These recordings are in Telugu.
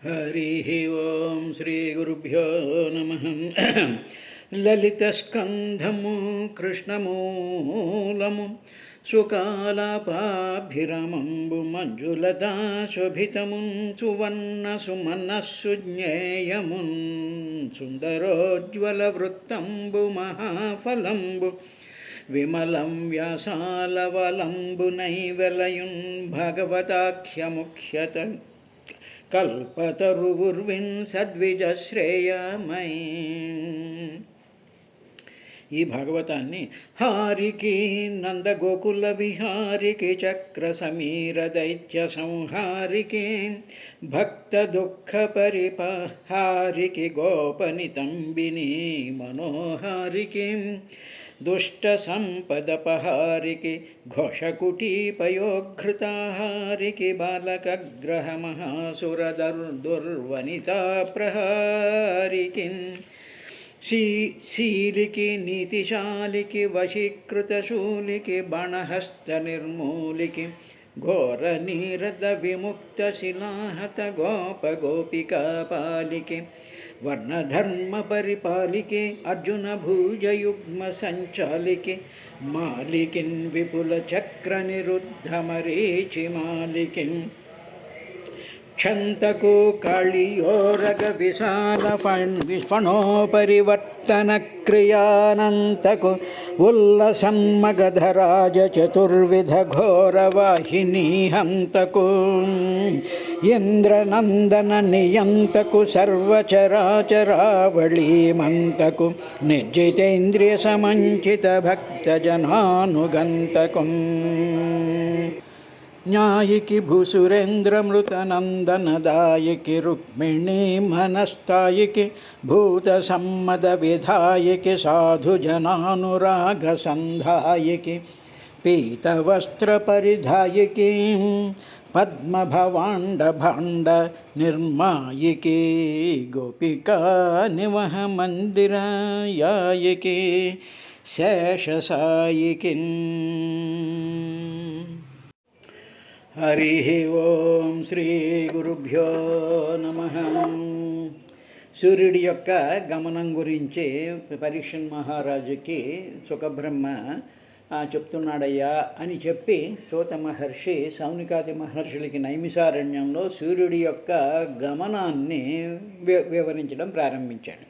हरिः ओं श्रीगुरुभ्यो नमः। ललितस्कन्धमु कृष्णमूलमु सुकालापाभिरमम्बु मञ्जुलताशोभितमुन् सुवर्णसुमनस्सुज्ञेयमुन् सुन्दरोज्ज्वलवृत्तम्बु महाफलम्बु विमलं व्यासालवलम्बुनैवलयुन् भगवताख्यमुख्यत कल्पतरुर्विन् सद्विजश्रेयमयी। ఈ భాగవతాన్ని హారికి నందగోకుల విహారికి చక్ర సమీర దైత్య సంహారికి భక్త దుఃఖ పరిపహారికి గోపనితంబిని మనోహారికి దుష్ట సంపదపహారికి ఘోషకుటీపయోఘృతాహారికి బాలకగ్రహ మహాసురదుర్వనితా ప్రహారికి శీలికి నీతిశాలికి వశీకృతశూలికి బణహస్త నిర్మూలికి ఘోర నీరద విముక్త శిలాహత గోప గోపికా పాలికి వర్ణధర్మ పరిపాలికి అర్జున భూజయుగ్మ సంచాలికి మాలికిన్ విపుల చక్ర నిరుద్ధ మరీచి మాలికిన్ క్షంతకు కాళియోరగ విశాల ఫణోపరివర్తన క్రియానంతకు ఉల్లసన్మగధరాజ చతుర్విధ ఘోరవాహినీ హంతకు ఇంద్రనందన నియంతకు సర్వచరాచరావళీమంతకు నిర్జితేంద్రియ సమంచిత భక్తజనానుగంతకం న్యాయికి భూసురేంద్రమృతనందనదాయికి రుక్మిణీ మనస్థాయికి భూత సమ్మద విధాయికి సాధుజనానురాగ సంధాయికి పీతవస్త్ర పరిధాయికి పద్మభవాండ భాండ నిర్మాయికి గోపికా నివహ మందిరాయాయికి శేషసాయికి. హరి ఓం శ్రీ గురుభ్యో నమః. సూర్యుడి యొక్క గమనం గురించి పరీక్షణ్ మహారాజుకి సుఖబ్రహ్మ చెప్తున్నాడయ్యా అని చెప్పి సూత మహర్షి సౌనికాది మహర్షులకి నైమిసారణ్యంలో సూర్యుడి యొక్క గమనాన్ని వివరించడం ప్రారంభించాడు.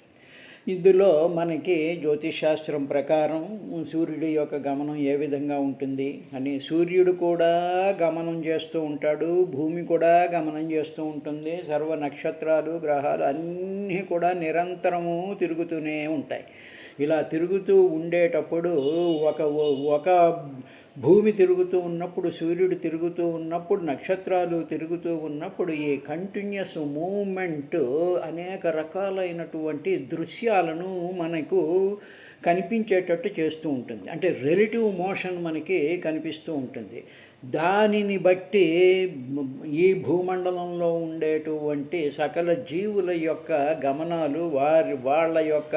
ఇందులో మనకి జ్యోతిషాస్త్రం ప్రకారం సూర్యుడి యొక్క గమనం ఏ విధంగా ఉంటుంది అని, సూర్యుడు కూడా గమనం చేస్తూ ఉంటాడు, భూమి కూడా గమనం చేస్తూ ఉంటుంది, సర్వ నక్షత్రాలు గ్రహాలు అన్నీ కూడా నిరంతరము తిరుగుతూనే ఉంటాయి. ఇలా తిరుగుతూ ఉండేటప్పుడు ఒక భూమి తిరుగుతూ ఉన్నప్పుడు, సూర్యుడు తిరుగుతూ ఉన్నప్పుడు, నక్షత్రాలు తిరుగుతూ ఉన్నప్పుడు ఈ కంటిన్యూస్ మూమెంట్ అనేక రకాలైనటువంటి దృశ్యాలను మనకు కనిపించేటట్టు చేస్తూ ఉంటుంది. అంటే రిలేటివ్ మోషన్ మనకి కనిపిస్తూ ఉంటుంది. దానిని బట్టి ఈ భూమండలంలో ఉండేటువంటి సకల జీవుల యొక్క గమనాలు, వాళ్ళ యొక్క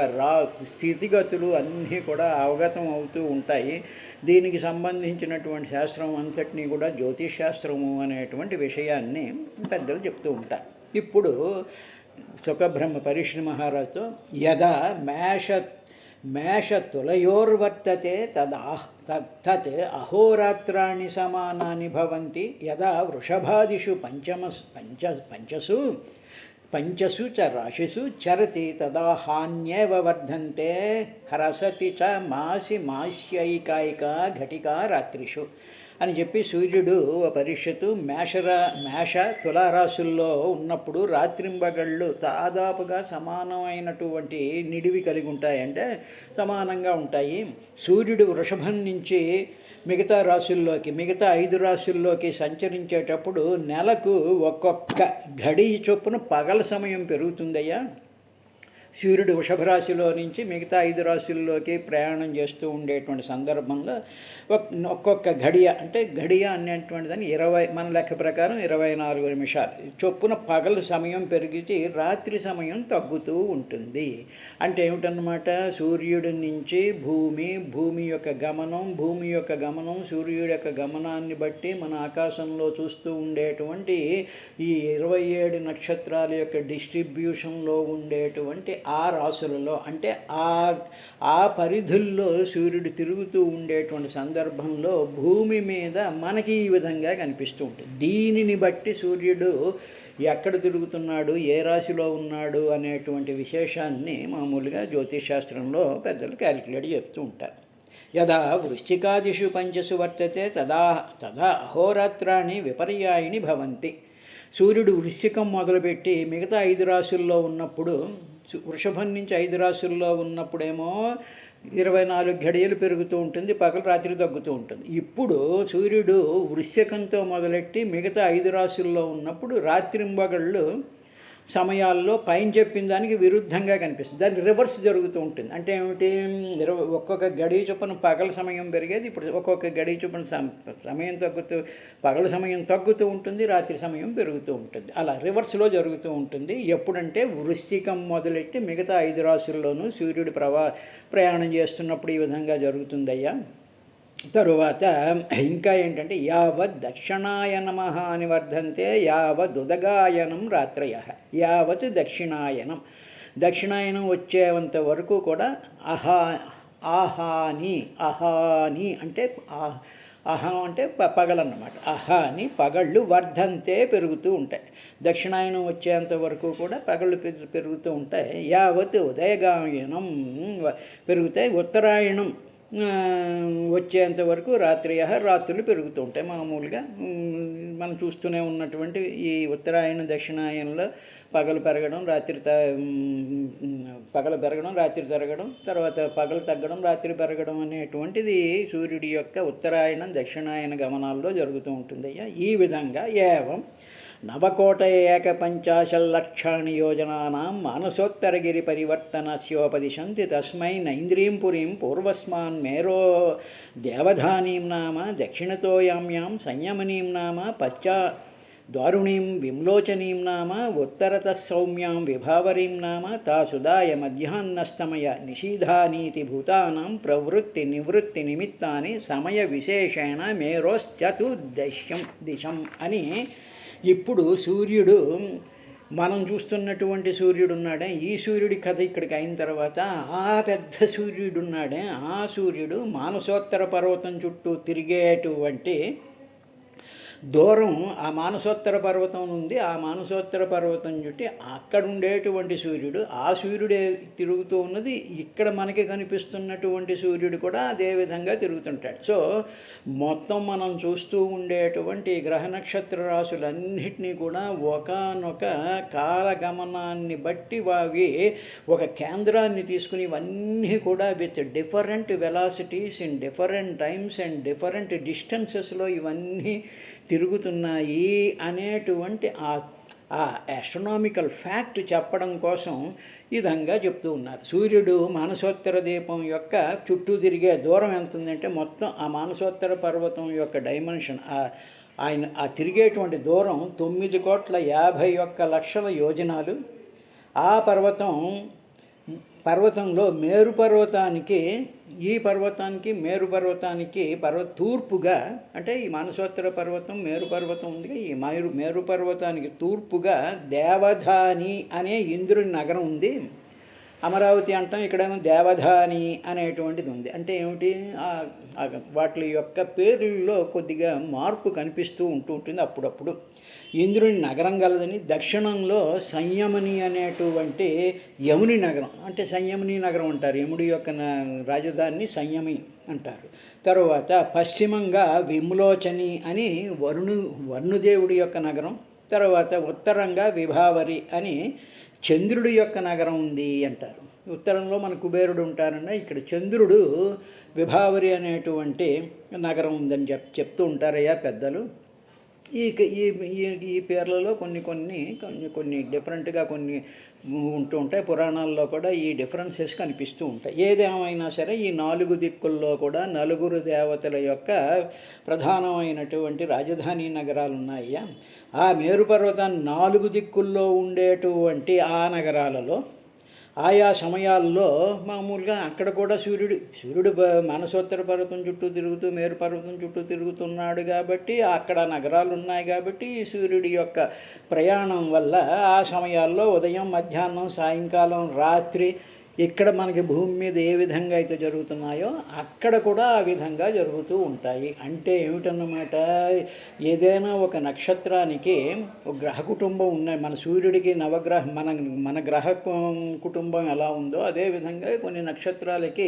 స్థితిగతులు అన్నీ కూడా అవగతం అవుతూ ఉంటాయి. దీనికి సంబంధించినటువంటి శాస్త్రం అంతటినీ కూడా జ్యోతిష్ శాస్త్రము అనేటువంటి విషయాన్ని పెద్దలు చెప్తూ ఉంటారు. ఇప్పుడు సుఖబ్రహ్మ పరీక్షణ్ మహారాజుతో యదా మేష తులయోర్వర్తతే తత్ అహోరాత్రాణి సమానాని భవంతి యదా వృషభాదిషు పంచసు చ రాశిషు చరతి తదా హాన్యేవ వర్ధంతే హ్రసతి చ మాస్యైకాయిక ఘటికా రాత్రిషు అని చెప్పి సూర్యుడు పరీక్షతు మేష తులారాశుల్లో ఉన్నప్పుడు రాత్రింబగళ్ళు దాదాపుగా సమానమైనటువంటి నిడివి కలిగి ఉంటాయి, అంటే సమానంగా ఉంటాయి. సూర్యుడు వృషభం నుంచి మిగతా 5 రాశుల్లోకి సంచరించేటప్పుడు నెలకు ఒక్కొక్క ఘడి చొప్పున పగల సమయం పెరుగుతుందయ్యా. సూర్యుడు వృషభ రాశిలో నుంచి మిగతా 5 రాశుల్లోకి ప్రయాణం చేస్తూ ఉండేటువంటి సందర్భంలో ఒక్కొక్క ఘడియ, అంటే ఘడియ అనేటువంటి దాన్ని 20 మన లెక్క ప్రకారం 24 నిమిషాలు చొప్పున పగలు సమయం పెరిగి రాత్రి సమయం తగ్గుతూ ఉంటుంది. అంటే ఏమిటన్నమాట, సూర్యుడి నుంచి భూమి యొక్క గమనం సూర్యుడి యొక్క గమనాన్ని బట్టి మన ఆకాశంలో చూస్తూ ఉండేటువంటి ఈ 27 నక్షత్రాల యొక్క డిస్ట్రిబ్యూషన్లో ఉండేటువంటి ఆ రాశులలో, అంటే ఆ పరిధుల్లో సూర్యుడు తిరుగుతూ ఉండేటువంటి సందర్భంలో భూమి మీద మనకి ఈ విధంగా కనిపిస్తూ ఉంటుంది. దీనిని బట్టి సూర్యుడు ఎక్కడ తిరుగుతున్నాడు, ఏ రాశిలో ఉన్నాడు అనేటువంటి విశేషాన్ని మామూలుగా జ్యోతిష్ శాస్త్రంలో పెద్దలు క్యాలిక్యులేట్ చెప్తూ ఉంటారు. యదా వృశ్చికాదిషు పంచసు వర్తతే తదా అహోరాత్రాణి విపర్యాయిని భవంతి. సూర్యుడు వృశ్చికం మొదలుపెట్టి మిగతా 5 రాశుల్లో ఉన్నప్పుడు, వృషభం నుంచి 5 రాశుల్లో ఉన్నప్పుడేమో 24 ఘడియలు పెరుగుతూ ఉంటుంది, పగలు రాత్రి తగ్గుతూ ఉంటుంది. ఇప్పుడు సూర్యుడు వృశ్చికంతో మొదలెట్టి మిగతా 5 రాశుల్లో ఉన్నప్పుడు రాత్రింబగళ్ళు సమయాల్లో పైన చెప్పిన దానికి విరుద్ధంగా కనిపిస్తుంది. దాని రివర్స్ జరుగుతూ ఉంటుంది. అంటే ఏమిటి, ఒక్కొక్క గడియ చొప్పున పగల సమయం పెరిగేది ఇప్పుడు ఒక్కొక్క గడియ చొప్పున సమయం పగల సమయం తగ్గుతూ ఉంటుంది, రాత్రి సమయం పెరుగుతూ ఉంటుంది. అలా రివర్స్లో జరుగుతూ ఉంటుంది. ఎప్పుడంటే వృశ్చికం మొదలెట్టి మిగతా 5 రాశుల్లోనూ సూర్యుడు ప్రయాణం చేస్తున్నప్పుడు ఈ విధంగా జరుగుతుందయ్యా. తరువాత ఇంకా ఏంటంటే యావత్ దక్షిణాయనమః అని వర్ధంతే యావదుదగాయనం రాత్రయ. యావత్ దక్షిణాయనం వచ్చేంత వరకు కూడా అహాని అంటే అంటే పగలన్నమాట. అహాని పగళ్ళు వర్ధంతే పెరుగుతూ ఉంటాయి. దక్షిణాయనం వచ్చేంత వరకు కూడా పగళ్ళు పెరుగుతూ ఉంటాయి. యావత్ ఉదయగాయనం పెరుగుతాయి. ఉత్తరాయణం వచ్చేంత వరకు రాత్రులు పెరుగుతూ ఉంటాయి. మామూలుగా మనం చూస్తూనే ఉన్నటువంటి ఈ ఉత్తరాయణ దక్షిణాయనంలో పగలు పెరగడం రాత్రి తరగడం, తర్వాత పగలు తగ్గడం రాత్రి పెరగడం అనేటువంటిది సూర్యుడి యొక్క ఉత్తరాయణం దక్షిణాయన గమనాల్లో జరుగుతూ ఉంటుంది. ఈ విధంగా ఏవం 9,51,00,000 యోజనానాం మానసోత్తరగిరి పరివర్తనస్యోపదిశంతి తస్మై నైంద్రీం పురీం పూర్వస్మాన్ మేరో దేవధానీం నామ దక్షిణతో యామ్యాం సంయమనీం నామ దారుణీం విమ్లోచనీం నామ ఉత్తరతః సౌమ్యాం విభావరీం నామ తాసుదాయ మధ్యాహ్నస్తమయ నిషీధానీతి భూతానాం ప్రవృత్తి నివృత్తి నిమిత్తాని సమయ విశేషేణ మేరోశ్చతుర్దశం అని. ఇప్పుడు సూర్యుడు, మనం చూస్తున్నటువంటి సూర్యుడు ఉన్నాడే, ఈ సూర్యుడి కథ ఇక్కడికి అయిన తర్వాత ఆ పెద్ద సూర్యుడు ఉన్నాడే, ఆ సూర్యుడు మానసోత్తర పర్వతం చుట్టూ తిరిగేటువంటి దూరం, ఆ మానసోత్తర పర్వతం ఉంది. ఆ మానసోత్తర పర్వతం చుట్టి అక్కడ ఉండేటువంటి సూర్యుడు, ఆ సూర్యుడే తిరుగుతూ ఉన్నది. ఇక్కడ మనకి కనిపిస్తున్నటువంటి సూర్యుడు కూడా అదే విధంగా తిరుగుతుంటాడు. సో మొత్తం మనం చూస్తూ ఉండేటువంటి గ్రహ నక్షత్ర రాశులన్నిటినీ కూడా ఒకానొక కాలగమనాన్ని బట్టి అవి ఒక కేంద్రాన్ని తీసుకుని ఇవన్నీ కూడా with different velocities in different times and different డిస్టెన్సెస్లో ఇవన్నీ తిరుగుతున్నాయి అనేటువంటి ఆ ఆస్ట్రోనామికల్ ఫ్యాక్ట్ చెప్పడం కోసం ఈ విధంగా చెప్తూ ఉన్నారు. సూర్యుడు మానసోత్తర దీపం యొక్క చుట్టూ తిరిగే దూరం ఎంత ఉందంటే, మొత్తం ఆ మానసోత్తర పర్వతం యొక్క డైమెన్షన్, ఆయన ఆ తిరిగేటువంటి దూరం 9,51,00,000 యోజనాలు. ఆ పర్వతంలో మేరు పర్వతానికి, ఈ పర్వతానికి మేరు పర్వతానికి తూర్పుగా, అంటే ఈ మానసోత్తర పర్వతం మేరు పర్వతం ఉంది, ఈ మేరు పర్వతానికి తూర్పుగా దేవధాని అనే ఇంద్రుని నగరం ఉంది. అమరావతి అంటాం, ఇక్కడేమో దేవధాని అనేటువంటిది ఉంది. అంటే ఏమిటి, వాటి యొక్క పేర్లలో కొద్దిగా మార్పు కనిపిస్తూ ఉంటుంది అప్పుడప్పుడు. ఇంద్రుని నగరం గలదని. దక్షిణంలో సంయమని అనేటువంటి యముని నగరం, అంటే సంయమని నగరం అంటారు. యముడి యొక్క రాజధానిని సంయమి అంటారు. తరువాత పశ్చిమంగా విమ్లోచని అని వరుణుదేవుడి యొక్క నగరం. తర్వాత ఉత్తరంగా విభావరి అని చంద్రుడి యొక్క నగరం ఉంది అంటారు. ఉత్తరంలో మన కుబేరుడు ఉంటారన్న, ఇక్కడ చంద్రుడు విభావరి అనేటువంటి నగరం ఉందని చెప్తూ ఉంటారయ్యా పెద్దలు. ఈ ఈ ఈ పేర్లలో కొన్ని కొన్ని కొన్ని కొన్ని డిఫరెంట్గా కొన్ని ఉంటూ ఉంటాయి. పురాణాల్లో కూడా ఈ డిఫరెన్సెస్ కనిపిస్తూ ఉంటాయి. ఏదేమైనా సరే ఈ 4 దిక్కుల్లో కూడా నలుగురు దేవతల యొక్క ప్రధానమైనటువంటి రాజధాని నగరాలు ఉన్నాయి. ఆ మేరు పర్వతం 4 దిక్కుల్లో ఉండేటువంటి ఆ నగరాలలో ఆయా సమయాల్లో మామూలుగా అక్కడ కూడా సూర్యుడు మానసోత్తర పర్వతం చుట్టూ తిరుగుతూ మేరు పర్వతం చుట్టూ తిరుగుతున్నాడు కాబట్టి అక్కడ నగరాలు ఉన్నాయి కాబట్టి ఈ సూర్యుడి యొక్క ప్రయాణం వల్ల ఆ సమయాల్లో ఉదయం, మధ్యాహ్నం, సాయంకాలం, రాత్రి ఇక్కడ మనకి భూమి మీద ఏ విధంగా అయితే జరుగుతున్నాయో అక్కడ కూడా ఆ విధంగా జరుగుతూ ఉంటాయి. అంటే ఏమిటన్నమాట, ఏదైనా ఒక నక్షత్రానికి ఒక గ్రహ కుటుంబం ఉన్నాయి. మన సూర్యుడికి మన గ్రహ కుటుంబం ఎలా ఉందో అదేవిధంగా కొన్ని నక్షత్రాలకి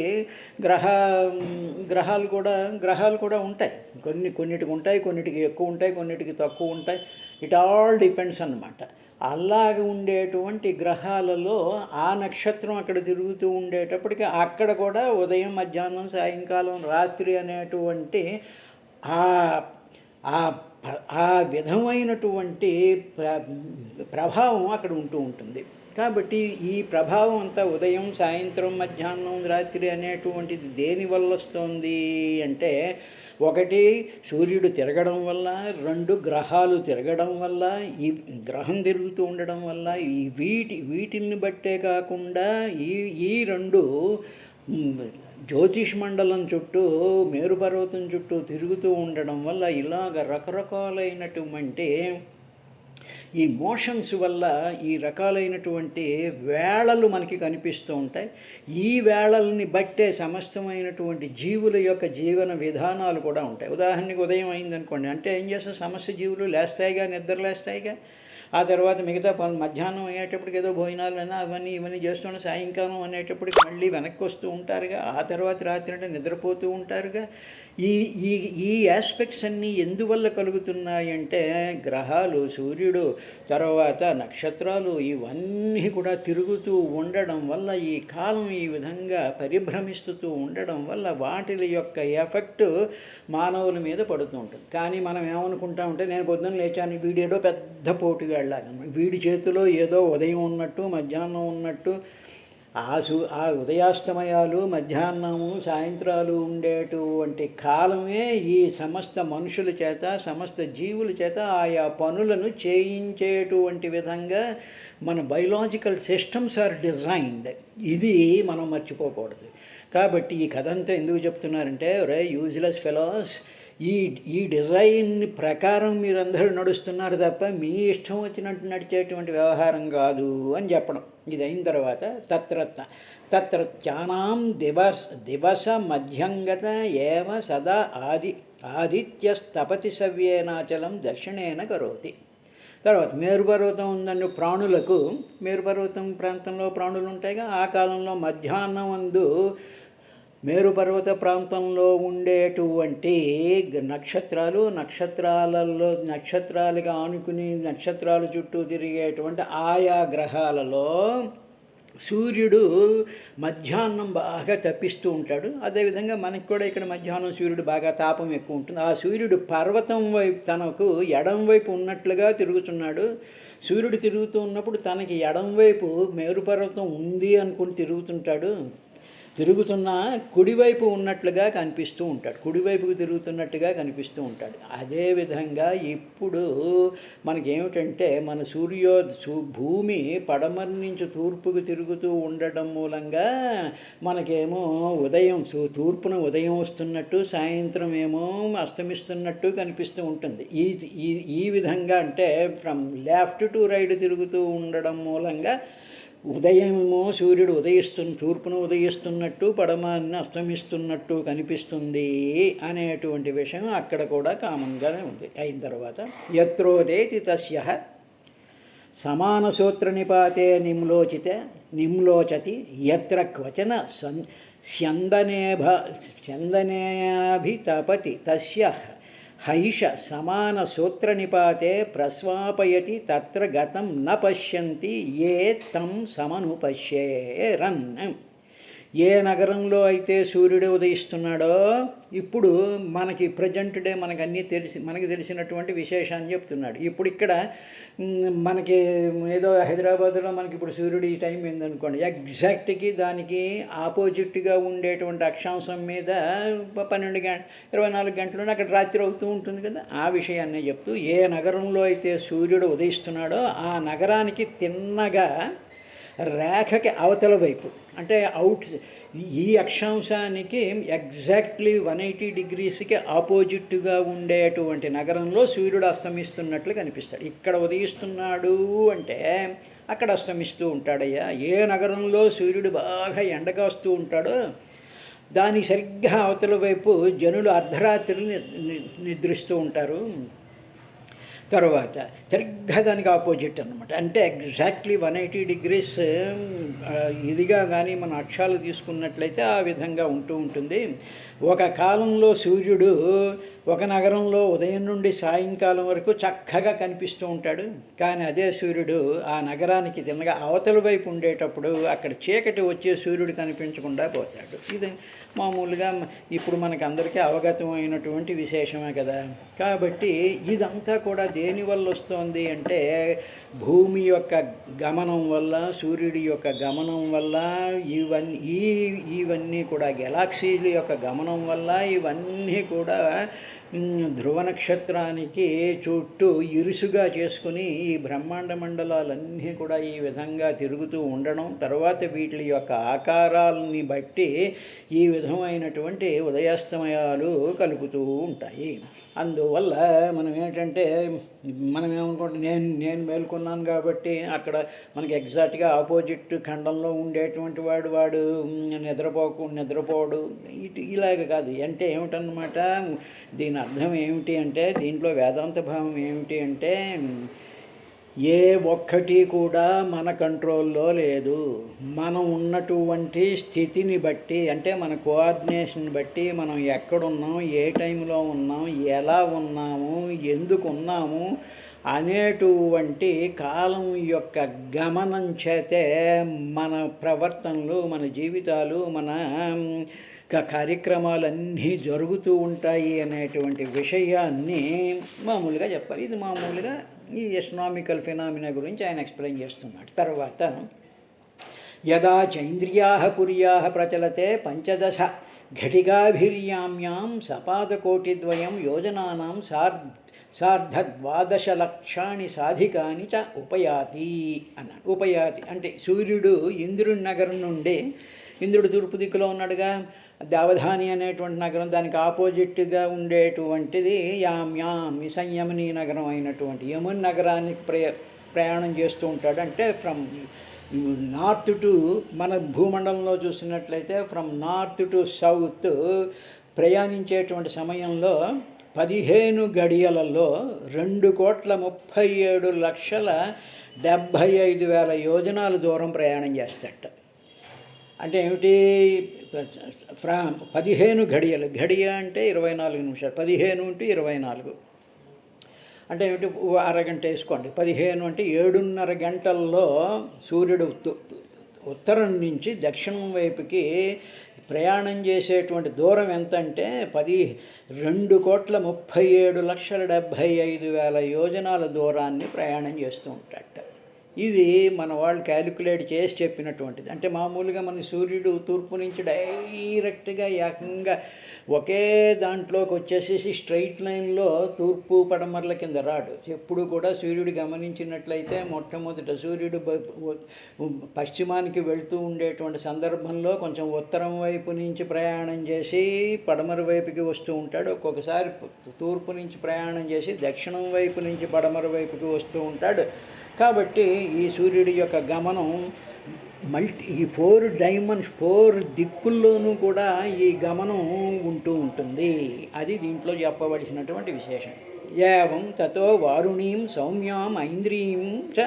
గ్రహాలు కూడా ఉంటాయి. కొన్నిటికి ఉంటాయి, కొన్నిటికి ఎక్కువ ఉంటాయి, కొన్నిటికి తక్కువ ఉంటాయి. ఇట్ ఆల్ డిపెండ్స్ అన్నమాట. అలాగే ఉండేటువంటి గ్రహాలలో ఆ నక్షత్రం అక్కడ తిరుగుతూ ఉండేటప్పటికి అక్కడ కూడా ఉదయం, మధ్యాహ్నం, సాయంకాలం, రాత్రి అనేటువంటి ఆ విధమైనటువంటి ప్రభావం అక్కడ ఉంటూ ఉంటుంది. కాబట్టి ఈ ప్రభావం అంతా ఉదయం, సాయంత్రం, మధ్యాహ్నం, రాత్రి అనేటువంటిది దేనివల్ల వస్తుంది అంటే, ఒకటి సూర్యుడు తిరగడం వల్ల, 2 గ్రహాలు తిరగడం వల్ల, ఈ గ్రహం తిరుగుతూ ఉండడం వల్ల, వీటిని బట్టే కాకుండా ఈ 2 జ్యోతిష్ మండలం చుట్టూ, మేరుపర్వతం చుట్టూ తిరుగుతూ ఉండడం వల్ల ఇలాగ రకరకాలైనటువంటి ఈ మోషన్స్ వల్ల ఈ రకాలైనటువంటి వేళలు మనకి కనిపిస్తూ ఉంటాయి. ఈ వేళల్ని బట్టే సమస్తమైనటువంటి జీవుల యొక్క జీవన విధానాలు కూడా ఉంటాయి. ఉదాహరణకి ఉదయం అయిందనుకోండి, అంటే ఏం చేస్తాం, సమస్త జీవులు లేస్తాయిగా, నిద్రలేస్తాయిగా. ఆ తర్వాత మిగతా మధ్యాహ్నం అయ్యేటప్పటికి ఏదో భోజనాలైనా ఇవన్నీ చేస్తుంటే సాయంకాలం అనేటప్పటికి మళ్ళీ వెనక్కి వస్తూ ఉంటారుగా. ఆ తర్వాత రాత్రి అంటే నిద్రపోతూ ఉంటారుగా. ఈ ఆస్పెక్ట్స్ అన్నీ ఎందువల్ల కలుగుతున్నాయంటే, గ్రహాలు, సూర్యుడు, తర్వాత నక్షత్రాలు ఇవన్నీ కూడా తిరుగుతూ ఉండడం వల్ల, ఈ కాలం ఈ విధంగా పరిభ్రమిస్తూ ఉండడం వల్ల వాటి యొక్క ఎఫెక్ట్ మానవుల మీద పడుతూ ఉంటుంది. కానీ మనం ఏమనుకుంటామంటే, నేను పొద్దున్న లేచాను, వీడేదో పెద్ద పోటుగా వెళ్ళాలి, వీడి చేతిలో ఏదో ఉదయం ఉన్నట్టు, మధ్యాహ్నం ఉన్నట్టు, ఆ ఉదయాస్తమయాలు, మధ్యాహ్నము, సాయంత్రాలు ఉండేటువంటి కాలమే ఈ సమస్త మనుషుల చేత, సమస్త జీవుల చేత ఆయా పనులను చేయించేటువంటి విధంగా మన బయలాజికల్ సిస్టమ్స్ ఆర్ డిజైన్డ్. ఇది మనం మర్చిపోకూడదు. కాబట్టి ఈ కథ అంతా ఎందుకు చెప్తున్నారంటే, యూజ్లెస్ ఫెలోస్, ఈ డిజైన్ ప్రకారం మీరందరూ నడుస్తున్నారు తప్ప మీ ఇష్టం వచ్చినట్టు నడిచేటువంటి వ్యవహారం కాదు అని చెప్పడం. ఇది అయిన తర్వాత తత్రత్యానాం దివస మధ్యంగత ఏవ సదా ఆదిత్యస్తపతి సవ్యేనాచలం దక్షిణేన కరోతి. తర్వాత మేరుపర్వతం ఉందని ప్రాణులకు, మేరుపర్వతం ప్రాంతంలో ప్రాణులు ఉంటాయిగా. ఆ కాలంలో మధ్యాహ్నం అందు మేరుపర్వత ప్రాంతంలో ఉండేటువంటి నక్షత్రాలుగా ఆనుకుని నక్షత్రాల చుట్టూ తిరిగేటువంటి ఆయా గ్రహాలలో సూర్యుడు మధ్యాహ్నం బాగా తప్పిస్తూ ఉంటాడు. అదేవిధంగా మనకి కూడా ఇక్కడ మధ్యాహ్నం సూర్యుడు బాగా తాపం ఎక్కువ ఉంటుంది. ఆ సూర్యుడు పర్వతం వైపు, తనకు ఎడం వైపు ఉన్నట్లుగా తిరుగుతున్నాడు. సూర్యుడు తిరుగుతూ ఉన్నప్పుడు తనకి ఎడం వైపు మేరుపర్వతం ఉంది అనుకుని తిరుగుతున్న కుడివైపు ఉన్నట్లుగా కనిపిస్తూ ఉంటాడు, కుడివైపుకు తిరుగుతున్నట్టుగా కనిపిస్తూ ఉంటాడు. అదేవిధంగా ఇప్పుడు మనకేమిటంటే, మన భూమి పడమర నుంచి తూర్పుకు తిరుగుతూ ఉండడం మూలంగా మనకేమో తూర్పున ఉదయం వస్తున్నట్టు, సాయంత్రం ఏమో అస్తమిస్తున్నట్టు కనిపిస్తూ ఉంటుంది. ఈ విధంగా అంటే ఫ్రమ్ లెఫ్ట్ టు రైట్ తిరుగుతూ ఉండడం మూలంగా ఉదయమేమో సూర్యుడు తూర్పున ఉదయిస్తున్నట్టు, పడమరన అస్తమిస్తున్నట్టు కనిపిస్తుంది అనేటువంటి విషయం అక్కడ కూడా కామన్గానే ఉంది. అయిన తర్వాత యత్రోదేతి తస్యః సమాన సూత్ర నిపాతే నిమ్లోచతి యత్ర క్వచన స్యందనేభితపతి తస్య హైష సమాన సూత్ర నిపాతే ప్రస్వాపయతి తత్ర గతం న పశ్యంతి ఏ తం సమనుపశ్యేరన్. ఏ నగరంలో అయితే సూర్యుడు ఉదయిస్తున్నాడో, ఇప్పుడు మనకి ప్రజెంట్ డే మనకు అన్నీ మనకి తెలిసినటువంటి విశేషాన్ని చెప్తున్నాడు. ఇప్పుడు ఇక్కడ మనకి ఏదో హైదరాబాద్లో మనకి ఇప్పుడు సూర్యుడు ఈ టైం ఏందనుకోండి, ఎగ్జాక్ట్కి దానికి ఆపోజిట్గా ఉండేటువంటి అక్షాంశం మీద 24 గంటలు అక్కడ రాత్రి అవుతూ ఉంటుంది కదా. ఆ విషయాన్నే చెప్తూ, ఏ నగరంలో అయితే సూర్యుడు ఉదయిస్తున్నాడో ఆ నగరానికి తిన్నగా రేఖకి అవతల వైపు, అంటే ఈ అక్షాంశానికి ఎగ్జాక్ట్లీ 180 డిగ్రీస్కి ఆపోజిట్గా ఉండేటువంటి నగరంలో సూర్యుడు అస్తమిస్తున్నట్లు కనిపిస్తాడు. ఇక్కడ ఉదయిస్తున్నాడు అంటే అక్కడ అస్తమిస్తూ ఉంటాడయ్యా. ఏ నగరంలో సూర్యుడు బాగా ఎండగాస్తూ ఉంటాడో దానికి సరిగ్గా అవతల వైపు జనులు అర్ధరాత్రి నిద్రిస్తూ ఉంటారు. తర్వాత సరిగ్గా దానికి ఆపోజిట్ అనమాట, అంటే ఎగ్జాక్ట్లీ 180 డిగ్రీస్ ఇదిగా కానీ మన అక్షాలు తీసుకున్నట్లయితే ఆ విధంగా ఉంటూ ఉంటుంది. ఒక కాలంలో సూర్యుడు ఒక నగరంలో ఉదయం నుండి సాయంకాలం వరకు చక్కగా కనిపిస్తూ ఉంటాడు. కానీ అదే సూర్యుడు ఆ నగరానికి తిన్నగా అవతల వైపు ఉండేటప్పుడు అక్కడ చీకటి వచ్చే సూర్యుడు కనిపించకుండా పోతాడు. ఇది మామూలుగా ఇప్పుడు మనకు అందరికీ అవగతం అయినటువంటి విశేషమే కదా. కాబట్టి ఇదంతా కూడా దేనివల్ల వస్తోంది అంటే భూమి యొక్క గమనం వల్ల, సూర్యుడి యొక్క గమనం వల్ల, ఇవన్నీ కూడా గెలాక్సీల యొక్క గమనం వల్ల, ఇవన్నీ కూడా ధ్రువ నక్షత్రానికి చుట్టూ ఇరుసుగా చేసుకుని ఈ బ్రహ్మాండ మండలాలన్నీ కూడా ఈ విధంగా తిరుగుతూ ఉండడం, తర్వాత వీటి యొక్క ఆకారాలని బట్టి ఈ విధమైనటువంటి ఉదయాస్తమయాలు కలుపుతూ ఉంటాయి. అందువల్ల మనం ఏంటంటే మనం ఏమనుకుంటాం, నేను మేల్కొన్నాను కాబట్టి అక్కడ మనకి ఎగ్జాక్ట్గా ఆపోజిట్ ఖండంలో ఉండేటువంటి వాడు నిద్రపోడు ఇలాగ కాదు. అంటే ఏమిటన్నమాట, దీని అర్థం ఏమిటి అంటే, దీంట్లో వేదాంత భావం ఏమిటి అంటే, ఏ ఒక్కటి కూడా మన కంట్రోల్లో లేదు. మనం ఉన్నటువంటి స్థితిని బట్టి, అంటే మన కోఆర్డినేషన్ బట్టి, మనం ఎక్కడున్నాం, ఏ టైంలో ఉన్నాం, ఎలా ఉన్నాము, ఎందుకు ఉన్నాము అనేటువంటి కాలం యొక్క గమనం చేతే మన ప్రవర్తనలు, మన జీవితాలు, మన కార్యక్రమాలన్నీ జరుగుతూ ఉంటాయి అనేటువంటి విషయాన్ని మామూలుగా చెప్పాలి. ఇది మామూలుగా ఈ ఎస్ట్రానామికల్ ఫినామినా గురించి ఆయన ఎక్స్ప్లెయిన్ చేస్తున్నాడు. తర్వాత యదా చైంద్రియాః పుర్యాః ప్రచలతే పంచదశ ఘటికాభిర్యామ్యాం సపాదకోటిద్వయం యోజనానాం సార్ధ-12 లక్షాణి సాధికాని చ ఉపయాతి అన్నాడు. ఉపయాతి అంటే సూర్యుడు ఇంద్రుడి నగరం నుండి, ఇంద్రుడు తూర్పు దిక్కులో ఉన్నాడుగా, దేవధాని అనేటువంటి నగరం దానికి ఆపోజిట్గా ఉండేటువంటిది యామ్యామి సంయమని నగరం అయినటువంటి యమున్ నగరానికి ప్రయాణం చేస్తూ ఉంటాడు. అంటే ఫ్రమ్ నార్త్ టు, మన భూమండలంలో చూసినట్లయితే ఫ్రమ్ నార్త్ టు సౌత్ ప్రయాణించేటువంటి సమయంలో 15 గడియలలో 2,37,75,000 యోజనాలు దూరం ప్రయాణం చేస్తాడట. అంటే ఏమిటి, 15 గడియలు, గడియ అంటే 24 నిమిషాలు, 15 × 24 అంటే ఏమిటి, అరగంట వేసుకోండి. 15 అంటే 7:30 గంటల్లో సూర్యుడు ఉత్తరం నుంచి దక్షిణం వైపుకి ప్రయాణం చేసేటువంటి దూరం ఎంత అంటే 2,37,75,000 యోజనాల దూరాన్ని ప్రయాణం చేస్తూ ఉంటాడట. ఇది మన వాళ్ళు క్యాలిక్యులేట్ చేసి చెప్పినటువంటిది. అంటే మామూలుగా మన సూర్యుడు తూర్పు నుంచి డైరెక్ట్గా ఏకంగా ఒకే దాంట్లోకి వచ్చేసేసి స్ట్రైట్ లైన్లో తూర్పు పడమరల కింద రాడు. ఎప్పుడు కూడా సూర్యుడు గమనించినట్లయితే మొట్టమొదట సూర్యుడు పశ్చిమానికి వెళ్తూ ఉండేటువంటి సందర్భంలో కొంచెం ఉత్తరం వైపు నుంచి ప్రయాణం చేసి పడమర వైపుకి వస్తూ ఉంటాడు. ఒక్కొక్కసారి తూర్పు నుంచి ప్రయాణం చేసి దక్షిణం వైపు నుంచి పడమర వైపుకి వస్తూ ఉంటాడు. కాబట్టి ఈ సూర్యుడి యొక్క గమనం ఈ 4 దిక్కుల్లోనూ కూడా ఈ గమనం ఉంటూ ఉంటుంది. అది దీంట్లో చెప్పవలసినటువంటి విశేషం. ఏవం తతో వారుణీం సౌమ్యాం ఐంద్రీం చ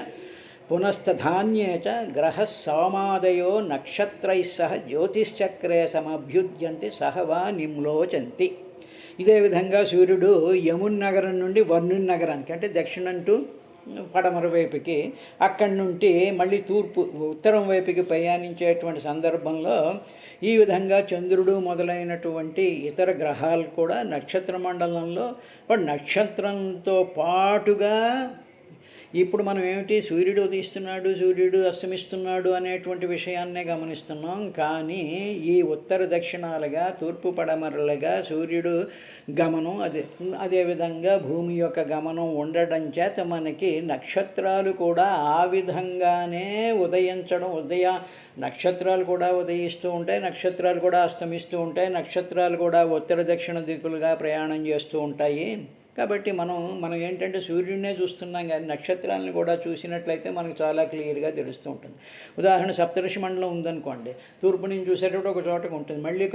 పునస్తధాన్యే చ గ్రహ సామాదయో నక్షత్రైః సహ జ్యోతిశ్చక్రే సమభ్యుద్యంతి సహ వా నిమ్లోచంతి. ఇదే విధంగా సూర్యుడు యమున్ నగరం నుండి వర్ణుని నగరానికి, అంటే దక్షిణం టు పడమర వైపుకి, అక్కడి నుండి మళ్ళీ ఉత్తరం వైపుకి ప్రయాణించేటువంటి సందర్భంలో ఈ విధంగా చంద్రుడు మొదలైనటువంటి ఇతర గ్రహాలు కూడా నక్షత్ర మండలంలో నక్షత్రంతో పాటుగా ఇప్పుడు మనం ఏమిటి సూర్యుడు ఉదయిస్తున్నాడు, సూర్యుడు అస్తమిస్తున్నాడు అనేటువంటి విషయాన్నే గమనిస్తున్నాం. కానీ ఈ ఉత్తర దక్షిణాలుగా, తూర్పు పడమరలుగా సూర్యుడు గమనం, అదేవిధంగా భూమి యొక్క గమనం ఉండడం చేత మనకి నక్షత్రాలు కూడా ఆ విధంగానే ఉదయించడం, నక్షత్రాలు కూడా ఉదయిస్తూ ఉంటాయి, నక్షత్రాలు కూడా అస్తమిస్తూ ఉంటాయి, నక్షత్రాలు కూడా ఉత్తర దక్షిణ దిక్కులుగా ప్రయాణం చేస్తూ ఉంటాయి. కాబట్టి మనం ఏంటంటే సూర్యుడినే చూస్తున్నాం, కానీ నక్షత్రాలను కూడా చూసినట్లయితే మనకు చాలా క్లియర్గా తెలుస్తూ ఉంటుంది. ఉదాహరణ సప్తఋషి మండలం ఉందనుకోండి, తూర్పు నుంచి చూసేటప్పుడు ఒక చోటకు ఉంటుంది, మళ్ళీ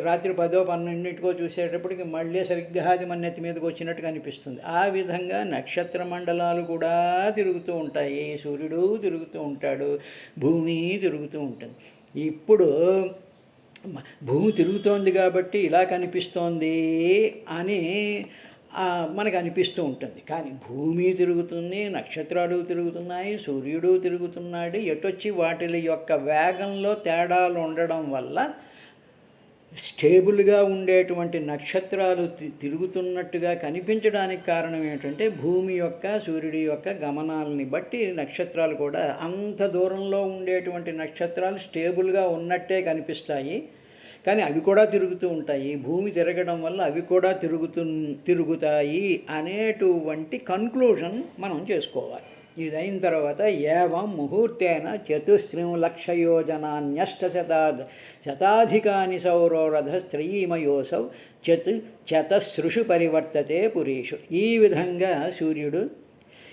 రాత్రి 10, 12 చూసేటప్పటికి మళ్ళీ సరిగ్గా అది మన నెత్తి మీదకి వచ్చినట్టుగా అనిపిస్తుంది. ఆ విధంగా నక్షత్ర మండలాలు కూడా తిరుగుతూ ఉంటాయి, సూర్యుడు తిరుగుతూ ఉంటాడు, భూమి తిరుగుతూ ఉంటుంది. ఇప్పుడు భూమి తిరుగుతోంది కాబట్టి ఇలా కనిపిస్తోంది అని మనకు అనిపిస్తూ ఉంటుంది. కానీ భూమి తిరుగుతుంది, నక్షత్రాలు తిరుగుతున్నాయి, సూర్యుడు తిరుగుతున్నాడు. ఎటొచ్చి వాటి యొక్క వేగంలో తేడాలు ఉండడం వల్ల స్టేబుల్గా ఉండేటువంటి నక్షత్రాలు తిరుగుతున్నట్టుగా కనిపించడానికి కారణం ఏంటంటే భూమి యొక్క, సూర్యుడి యొక్క గమనాలని బట్టి నక్షత్రాలు కూడా అంత దూరంలో ఉండేటువంటి నక్షత్రాలు స్టేబుల్గా ఉన్నట్టే కనిపిస్తాయి. కానీ అవి కూడా తిరుగుతూ ఉంటాయి. భూమి తిరగడం వల్ల అవి కూడా తిరుగుతాయి అనేటువంటి కన్క్లూజన్ మనం చేసుకోవాలి. ఇది అయిన తర్వాత ఏవం ముహూర్తేన 4,00,000 శతాధికాని సౌరోరథ స్త్రయీమయోసౌ చతస్రుషు పరివర్తతే పురీషు. ఈ విధంగా సూర్యుడు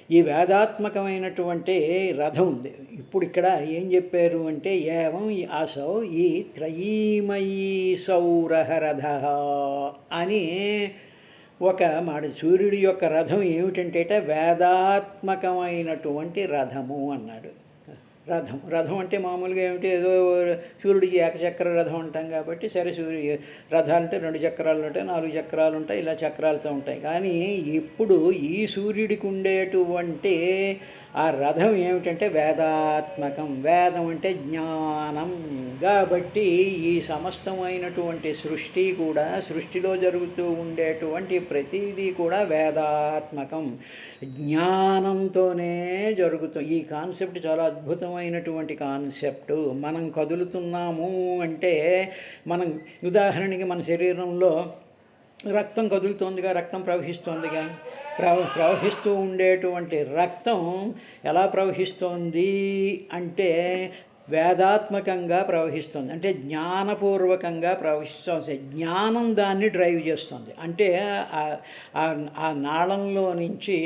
ఈ వేదాత్మకమైనటువంటి రథం ఉంది. ఇప్పుడు ఇక్కడ ఏం చెప్పారు అంటే ఏవం ఆసౌ ఈ త్రయీమయీ సౌరహ రథ అని ఒక మాట. సూర్యుడి యొక్క రథం ఏమిటంటే వేదాత్మకమైనటువంటి రథము అన్నాడు. రథం అంటే మామూలుగా ఏమిటి, ఏదో సూర్యుడికి ఏకచక్ర రథం అంటాం కాబట్టి సరే, రథాలు అంటే 2 చక్రాలు ఉంటాయి, 4 చక్రాలు ఉంటాయి, ఇలా చక్రాలతో ఉంటాయి. కానీ ఇప్పుడు ఈ సూర్యుడికి ఉండేటువంటి ఆ రథం ఏమిటంటే వేదాత్మకం. వేదం అంటే జ్ఞానం కాబట్టి ఈ సమస్తమైనటువంటి సృష్టి కూడా, సృష్టిలో జరుగుతూ ఉండేటువంటి ప్రతిదీ కూడా వేదాత్మకం, జ్ఞానంతోనే జరుగుతుంది. ఈ కాన్సెప్ట్ చాలా అద్భుతమైనటువంటి కాన్సెప్టు. మనం కదులుతున్నాము అంటే మనం ఉదాహరణకి మన శరీరంలో రక్తం కదులుతోందిగా, రక్తం ప్రవహిస్తోందిగా, ప్రవహిస్తూ ఉండేటువంటి రక్తం ఎలా ప్రవహిస్తోంది అంటే వేదాత్మకంగా ప్రవహిస్తుంది, అంటే జ్ఞానపూర్వకంగా ప్రవహిస్తుంది. జ్ఞానం దాన్ని డ్రైవ్ చేస్తుంది. అంటే ఆ నాళంలో నుంచి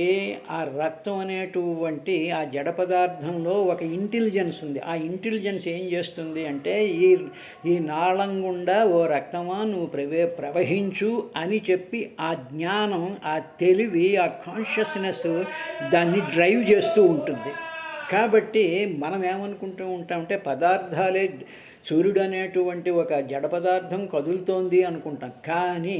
ఆ రక్తం అనేటువంటి ఆ జడ పదార్థంలో ఒక ఇంటెలిజెన్స్ ఉంది. ఆ ఇంటెలిజెన్స్ ఏం చేస్తుంది అంటే ఈ నాళం గుండా ఓ రక్తమా నువ్వు ప్రవహించు అని చెప్పి ఆ జ్ఞానం, ఆ తెలివి, ఆ కాన్షియస్నెస్ దాన్ని డ్రైవ్ చేస్తూ ఉంటుంది. కాబట్టి మనం ఏమనుకుంటూ ఉంటామంటే పదార్థాలే, సూర్యుడు అనేటువంటి ఒక జడ పదార్థం కదులుతోంది అనుకుంటాం. కానీ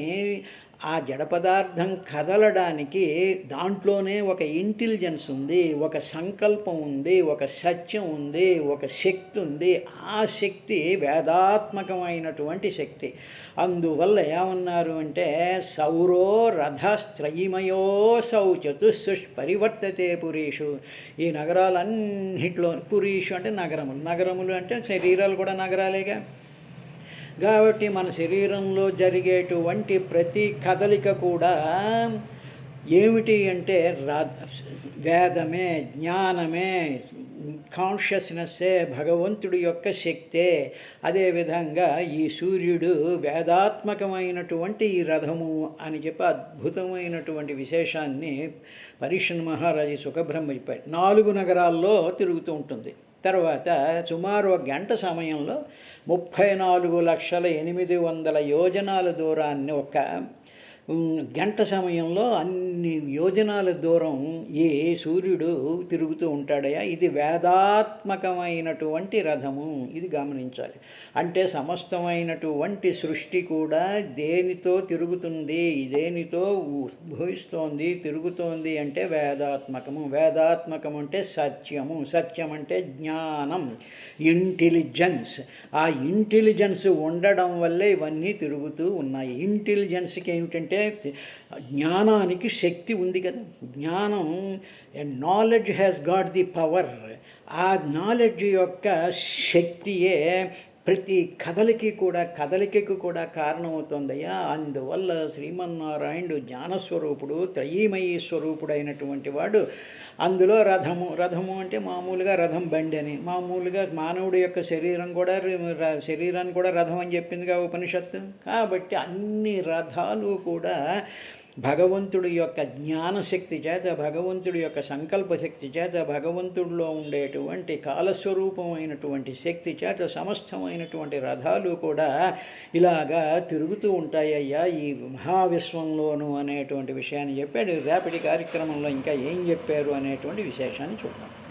ఆ జడ పదార్థం కదలడానికి దాంట్లోనే ఒక ఇంటెలిజెన్స్ ఉంది, ఒక సంకల్పం ఉంది, ఒక సత్యం ఉంది, ఒక శక్తి ఉంది. ఆ శక్తి వేదాత్మకమైనటువంటి శక్తి. అందువల్ల ఏమన్నారు అంటే సౌరో రథస్త్రయీమయోసౌ చతుస్సుష్ పరివర్తతే పురీషు. ఈ నగరాలన్నింటిలో, పురీషు అంటే నగరములు, నగరములు అంటే శరీరాలు కూడా నగరాలేగా. కాబట్టి మన శరీరంలో జరిగేటువంటి ప్రతి కదలిక కూడా ఏమిటి అంటే వేదమే, జ్ఞానమే, కాన్షియస్నెస్సే, భగవంతుడి యొక్క శక్తే. అదేవిధంగా ఈ సూర్యుడు వేదాత్మకమైనటువంటి ఈ రథము అని చెప్పి అద్భుతమైనటువంటి విశేషాన్ని పరీక్షణ్ మహారాజు సుఖబ్రహ్మ చెప్పారు. 4 నగరాల్లో తిరుగుతూ ఉంటుంది. తర్వాత సుమారు 1 గంట సమయంలో 34,800 యోజనాల దూరాన్ని, గంట సమయంలో అన్ని యోజనాల దూరం ఏ సూర్యుడు తిరుగుతూ ఉంటాడయా. ఇది వేదాత్మకమైనటువంటి రథము, ఇది గమనించాలి. అంటే సమస్తమైనటువంటి సృష్టి కూడా దేనితో తిరుగుతుంది, దేనితో ఉద్భవిస్తోంది, తిరుగుతోంది అంటే వేదాత్మకము. వేదాత్మకం అంటే సత్యము, సత్యం అంటే జ్ఞానం, ఇంటెలిజెన్స్. ఆ ఇంటెలిజెన్స్ ఉండడం వల్లే ఇవన్నీ తిరుగుతూ ఉన్నాయి. ఇంటెలిజెన్స్కి ఏమిటంటే జ్ఞానానికి శక్తి ఉంది కదా. జ్ఞానం, knowledge has got the power. ఆ నాలెడ్జ్ యొక్క శక్తియే ప్రతి కదలికకు కూడా కారణమవుతుందయ్యా. అందువల్ల శ్రీమన్నారాయణుడు జ్ఞానస్వరూపుడు, త్రయీమయీ స్వరూపుడైనటువంటి వాడు. అందులో రథము అంటే మామూలుగా రథం బండి అని, మామూలుగా మానవుడి యొక్క శరీరాన్ని కూడా రథం అని చెప్పిందిగా ఉపనిషత్తు. కాబట్టి అన్ని రథాలు కూడా భగవంతుడి యొక్క జ్ఞానశక్తి చేత, భగవంతుడి యొక్క సంకల్ప శక్తి చేత, భగవంతుడిలో ఉండేటువంటి కాలస్వరూపమైనటువంటి శక్తి చేత సమస్తమైనటువంటి రథాలు కూడా ఇలాగా తిరుగుతూ ఉంటాయ్యా ఈ మహావిశ్వంలోను అనేటువంటి విషయాన్ని చెప్పాడు. రేపటి కార్యక్రమంలో ఇంకా ఏం చెప్పారు అనేటువంటి విశేషాన్ని చూద్దాం.